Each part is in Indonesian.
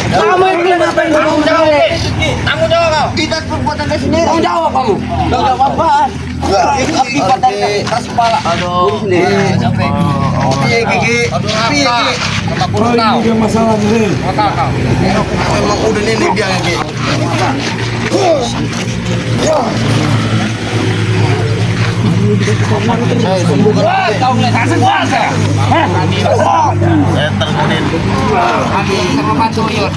Kamu itu ngapain ngomong sendiri? Tanggung jawab kau. Kita perbuatan kita sendiri. Tanggung jawab kamu. Tanggung jawab apa? Itu akibat dari keras kepala. Aduh. Capek. Piye gigi? Piye gigi? Ini masalah nih. Memang udah ini dia gigi. Kau mulai kasih kuasa. Saya tergonin. Sama bantu yuk.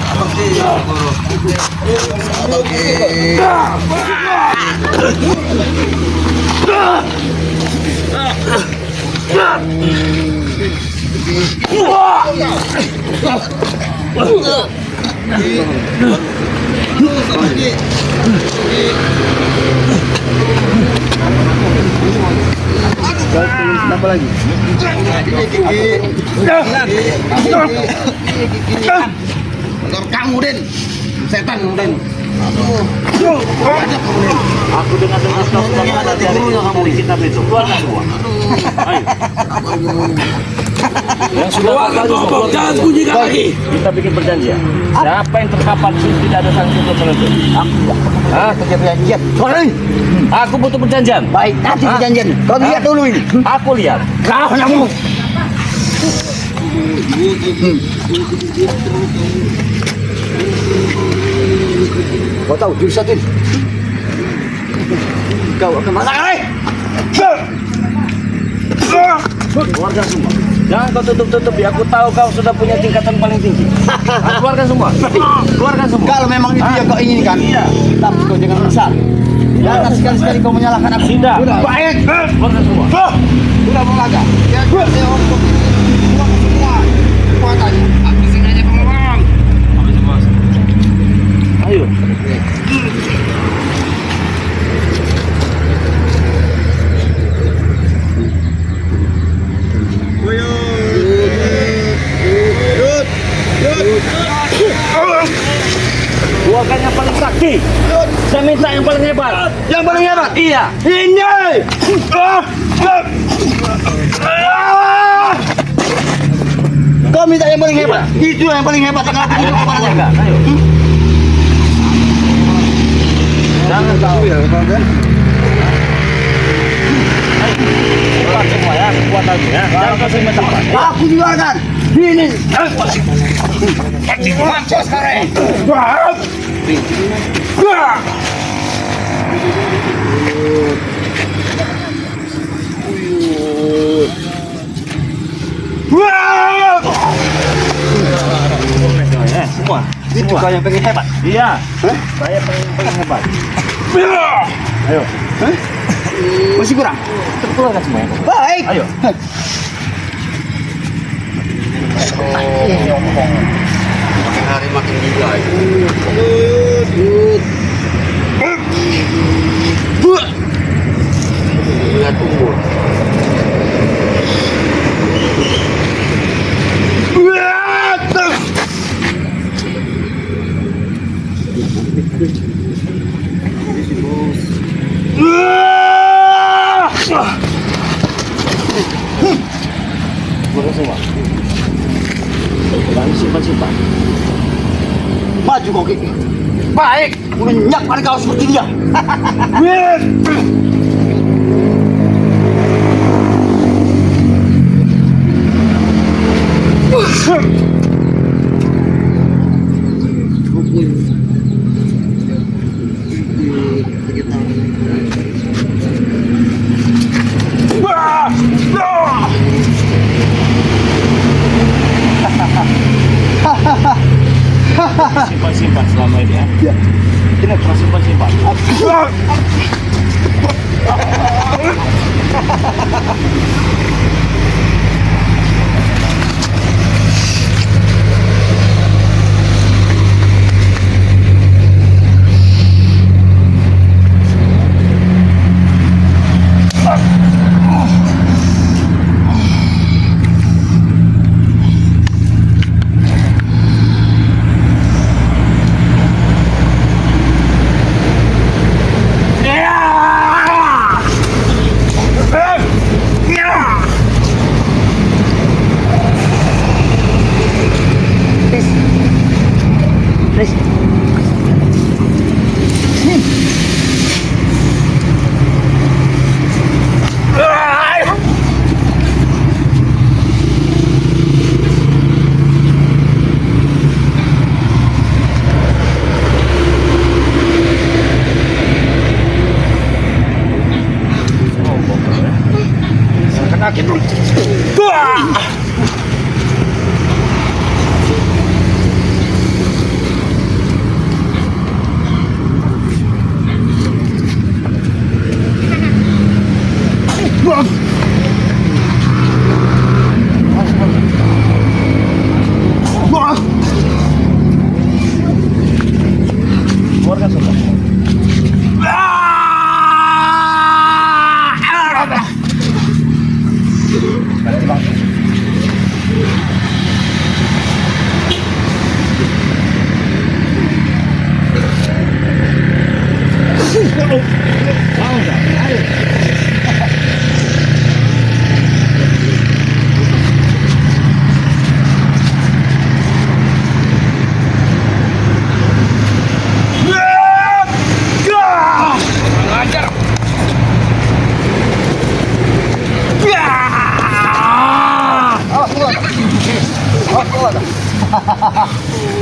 Apa lagi? Kamu Den, setan Den. Aku dengan kau sudah ada di kamu di kitab itu. Keluarkan semua. Yang sudah Jangan bunyikan lagi. kita bikin perjanjian. Siapa yang terpapar tidak ada sanksi untuk menuntut. Aku. Perjanjian. Soalnya Aku butuh perjanjian. baik nanti perjanjian. Kau lihat dulu ini. Aku lihat. Kau kamu. Kau tahu jurusan ini? Kau akan masak kali. Keluarkan semua. Jangan kau tutup-tutupi. Aku tahu kau sudah punya tingkatan paling tinggi. Keluarkan semua. Keluarkan semua. Kalau memang itu yang kau inginkan, Iya. tapi kau jangan besar. Jangan sekali-sekali kau menyalahkan aku. Tidak. Baik. Keluarkan semua. Sudah melaga. Ya, saya untuk semua kekuatannya. Aku sengaja pengomong. Ayo. Keluarkan yang paling sakti. Saya minta yang paling hebat. Yang paling hebat. Iya. Ini. Kau minta yang paling hebat. Itu yang paling hebat. Kenapa hidup kepadanya? Ayo. Jangan tahu. Kuat semua ya, kuat lagi ya. Jangan kau sering tempat. Aku juga akan. Ini. Mancos sekarang. Semua. Itu kau yang pengen hebat. Iya. Saya pengen hebat. Ayo. Masih kurang. Keluarkan semua ya. Baik. Ayo. Makin hari makin gila. Lihat umur. Keluarkan semua. Jangan simpan-simpan. Maju kau Ki. Baik, menyak pada kau seperti dia. Simpan-simpan selama ini ya. Ya. Tidak pernah simpan-simpan. Please. Sakit bro. Keluarkan semua.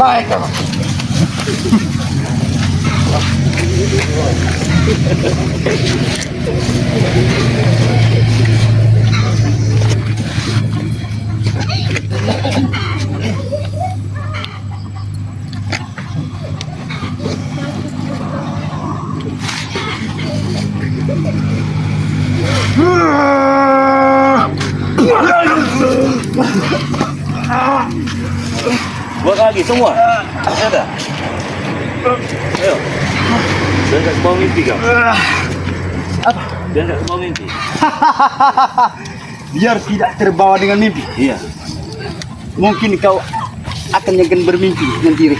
Baik, Kakak. Buat lagi semua. Ada. Ayo. Jangan ke bawah mimpi kau. Apa? Jangan ke bawah mimpi. Biar tidak terbawa dengan mimpi. Iya. Mungkin kau akan bermimpi dengan diri.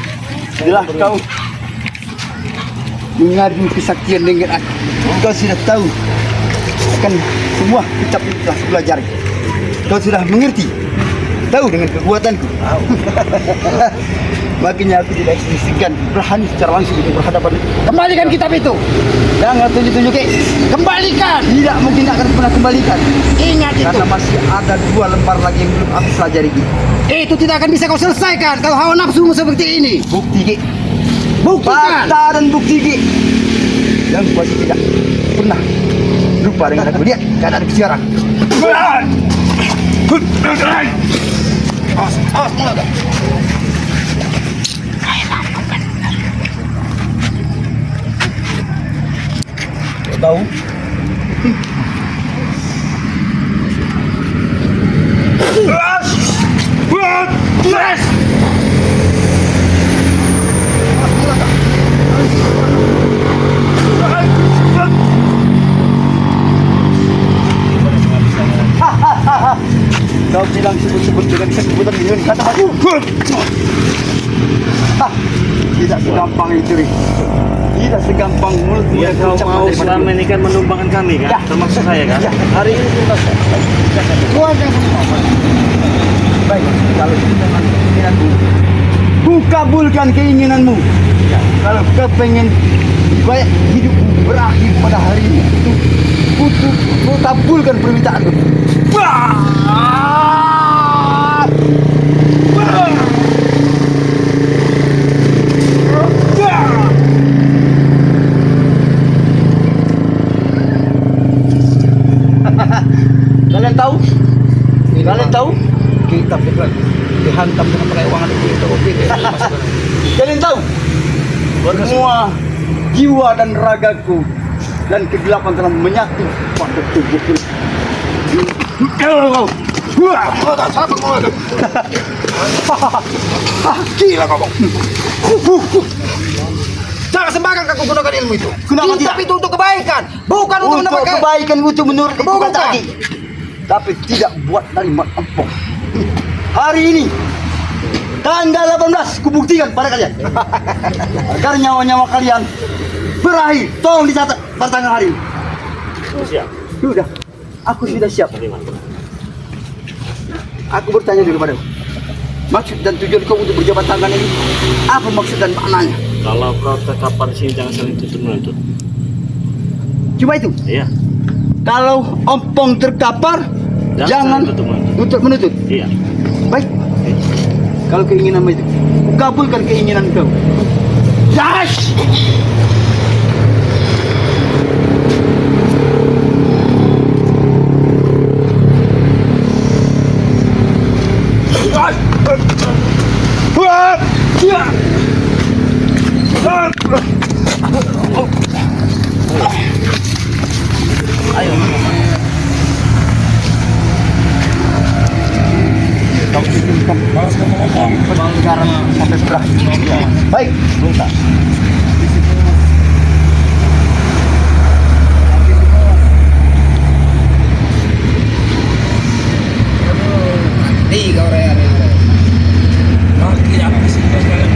Setelah kau mengadu kesaktian dengan aku, kau sudah tahu akan semua ucap yang telah kupelajari. Kau sudah mengerti, tahu dengan kekuatanku. Tahu. Makanya aku tidak segan berani secara langsung untuk berhadapan. Kembalikan kitab itu. Jangan tunjuk-tunjuk. Kembalikan. Tidak mungkin akan pernah kembalikan. Ingat itu. Karena masih ada 2 lembar lagi yang belum aku pelajari. Itu tidak akan bisa kau selesaikan kalau hawa nafsumu seperti ini. Bukti, Ki. Buktikan. Fakta dan bukti, Ki. Yang pasti tidak pernah lupa dengan aku. Lihat keadaan sekarang. Awas, mulai. Tahu? Kau bilang sebut-sebut dengan sebutan dengan kata aku. Tidak segampang itu, Rik. Tidak segampang mulut Ya kau mau selama ini kan menumbangkan kami kan, Ya. termasuk saya kan. Ya. Hari ini tuntas. Baik, kalau itu memang keinginanmu, ku kabulkan keinginanmu. Ya. Kalau kau pengen supaya hidupmu berakhir pada hari ini, itu ku kabulkan permintaanmu. Kalian tahu? Kalian tahu? Kita dihantam dengan pakai uang itu. Kalian tahu? Semua jiwa dan ragaku dan kegelapan telah menyatu pada tubuhku. Gila kamu. Jangan sembarangan kau gunakan ilmu itu. Kitab itu untuk kebaikan, bukan untuk mendapatkan kebaikan, untuk menurut bukan tadi. Tapi tidak buat dari empok. Hari ini tanggal 18 kubuktikan pada kalian agar nyawa-nyawa kalian berakhir. Tolong dicatat pada tanggal hari ini. Siap. Sudah, aku sudah siap. Aku bertanya dulu padamu. Maksud dan tujuan kau untuk berjabat tangan ini apa maksud dan maknanya? Kalau kau terkapar di sini jangan saling tutup menuntut. Cuma itu. Iya. Kalau ompong terkapar jangan saling tutup menuntut. tutup menutup. Iya. Baik. Kalau keinginan itu, kabulkan keinginan kau. Yes! Ayo. Sekarang sampai berakhir. Baik. Minta. Tiga orang. Laki apa sih kalian?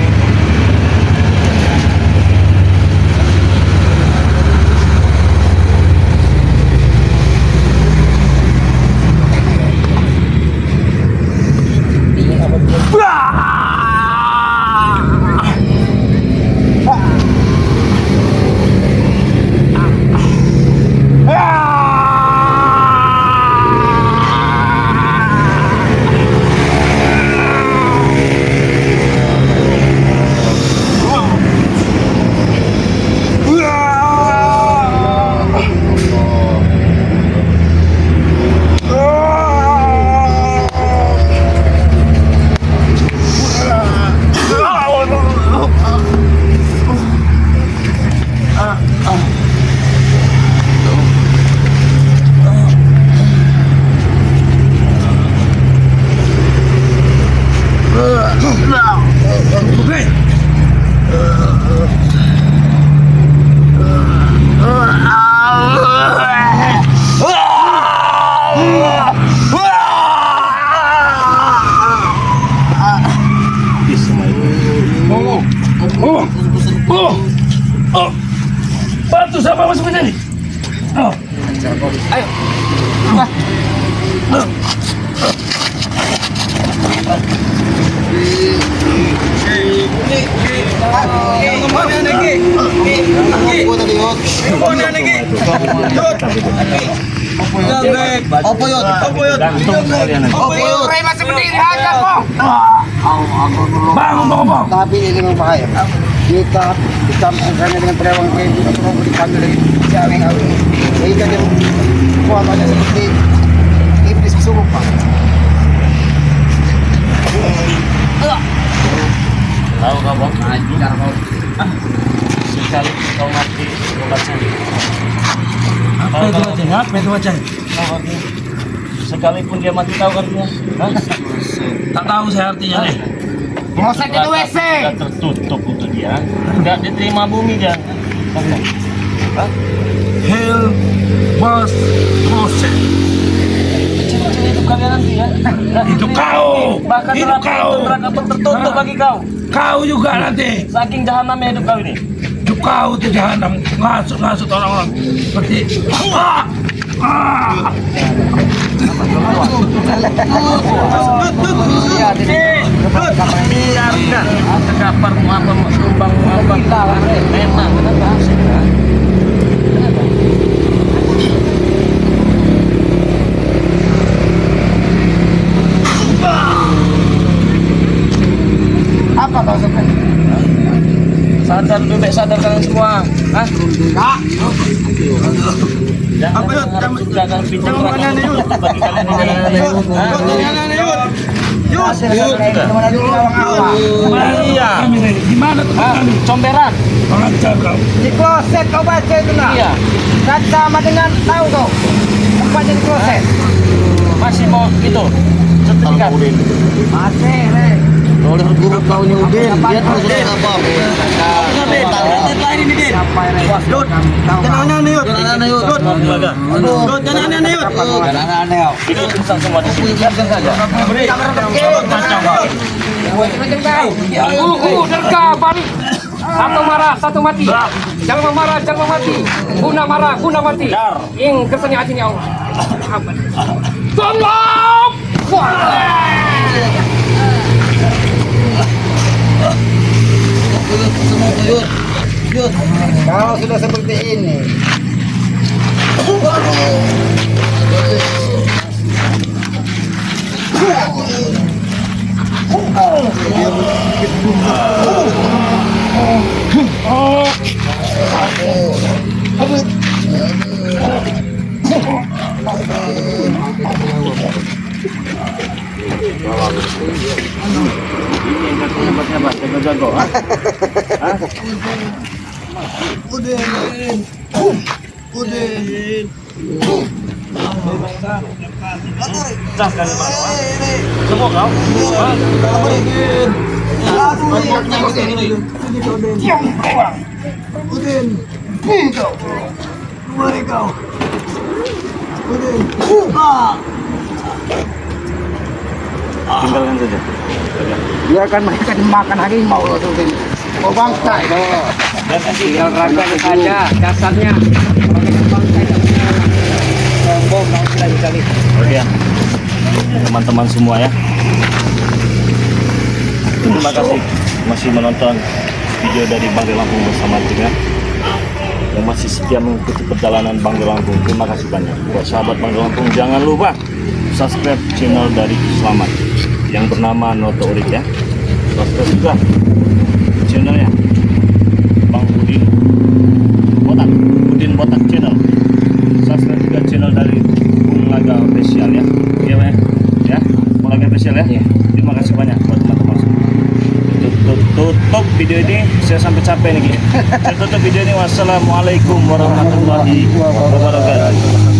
Bantu siapa masuk ke sini? Ayo. Opo yun? Gantung kalian. Masih berdiri aja po. Bangun bang bang. Tapi ini memang bahaya. Kita dicampur dengan perawang kayak kita perlu dipanggil lagi. Jangan tahu. Kita dia kuatnya seperti iblis kesurupan pak. Tahu kau bang? Ajar kau. Sekali kau mati bukan sendiri. Apa itu wajah? Apa itu wajah? Sekalipun dia mati tahu kan dia? Tak tahu saya artinya nih. Kloset itu WC. Sudah tertutup untuk dia. Tidak diterima bumi dia. Hell was closet. Kecil-kecil itu kalian nanti ya. Itu kau. Bahkan Itu kau. neraka pun tertutup bagi kau. Kau juga nanti. Saking jahanamnya hidup kau ini. Itu kau tuh jahanam ngasut orang-orang seperti Biarkan terkapar mau apa mau sumbang mau apa memang kenapa asik kan? Apa kau sebenarnya? Sadar bebek sadar kalian semua. Hah? Enggak. Jangan jangan pinjam neraka bagi kalian ini. Iya. Di mana tuh kami? Comberan. Pengajar kau. Di kloset kau baca itu nak. Iya. Dan sama dengan tahu kau tempatnya di kloset. Masih mau itu sertifikat. Masih nih. Oleh guru kau ini Udin, dia terus apa? Deadline ini Din. Dut. Jangan aneh yuk. Jangan aneh yuk. Dut. Jangan aneh yuk. Jangan aneh yuk. Ini urusan semua di sini. Biarkan saja. Beri. Guru derka balik. Satu marah, satu mati. Jangan marah, jangan mati. Guna marah, guna mati. Ing kersanya hatinya Allah. Tolong! Kalau sudah seperti ini, Ini yang katanya buat siapa? Jago-jago, ha? Hah? Dah kan semua kau? Tinggalkan saja. biarkan mereka dimakan harimau tuh. Mau bangsa itu. Dan nanti Tinggal raga saja dasarnya. Oke ya. Teman-teman semua ya. Terima kasih masih menonton video dari Bang De Lampung bersama tim ya. Yang masih setia mengikuti perjalanan Bang De Lampung. Terima kasih banyak. Buat sahabat Bang De Lampung jangan lupa subscribe channel dari Selamat yang bernama Noto Urik ya. Subscribe juga channelnya Bang Udin Botak channel. Subscribe juga channel dari Bung Laga Official ya. Iya Pak ya. Bung Laga Official ya. Terima kasih banyak buat teman-teman semua. Tutup video ini, saya sampai capek nih. Saya tutup video ini. Wassalamualaikum warahmatullahi wabarakatuh.